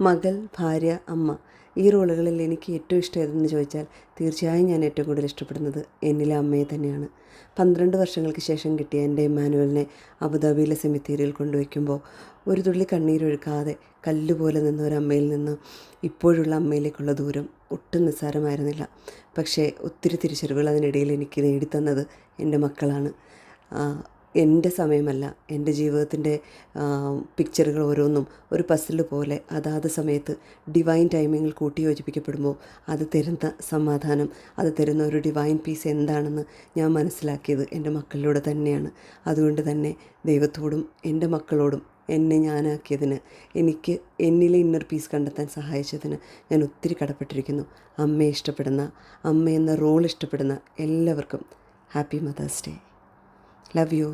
മകൾ, ഭാര്യ, അമ്മ, ഈ റോളുകളിൽ എനിക്ക് ഏറ്റവും ഇഷ്ടം ഏതെന്ന് ചോദിച്ചാൽ തീർച്ചയായും ഞാൻ ഏറ്റവും കൂടുതൽ ഇഷ്ടപ്പെടുന്നത് എന്നിലെ അമ്മയെ തന്നെയാണ്. 12 വർഷങ്ങൾക്ക് ശേഷം കിട്ടിയ എൻ്റെ ഇമ്മാനുവലിനെ അബുദാബിയിലെ സെമിത്തേരിയിൽ കൊണ്ടുവയ്ക്കുമ്പോൾ ഒരു തുള്ളി കണ്ണീരൊഴുക്കാതെ കല്ലുപോലെ നിന്ന ഒരമ്മയിൽ നിന്ന് ഇപ്പോഴുള്ള അമ്മയിലേക്കുള്ള ദൂരം ഒട്ടും നിസ്സാരമായിരുന്നില്ല. പക്ഷേ ഒത്തിരി തിരിച്ചറിവുകൾ അതിനിടയിൽ എനിക്ക് നേടിത്തന്നത് എൻ്റെ മക്കളാണ്. എൻ്റെ സമയമല്ല, എൻ്റെ ജീവിതത്തിൻ്റെ പിക്ചറുകൾ ഓരോന്നും ഒരു പസിൽ പോലെ അതാത് സമയത്ത് ഡിവൈൻ ടൈമിങ്ങിൽ കൂട്ടിയോജിപ്പിക്കപ്പെടുമ്പോൾ അത് തരുന്ന സമാധാനം, അത് തരുന്ന ഒരു ഡിവൈൻ പീസ് എന്താണെന്ന് ഞാൻ മനസ്സിലാക്കിയത് എൻ്റെ മക്കളിലൂടെ തന്നെയാണ്. അതുകൊണ്ട് തന്നെ ദൈവത്തോടും എൻ്റെ മക്കളോടും എന്നെ ഞാനാക്കിയതിന്, എനിക്ക് എന്നിലെ ഇന്നർ പീസ് കണ്ടെത്താൻ സഹായിച്ചതിന് ഞാൻ ഒത്തിരി കടപ്പെട്ടിരിക്കുന്നു. അമ്മയെ ഇഷ്ടപ്പെടുന്ന, അമ്മ എന്ന റോൾ ഇഷ്ടപ്പെടുന്ന എല്ലാവർക്കും happy mother's day. Love you.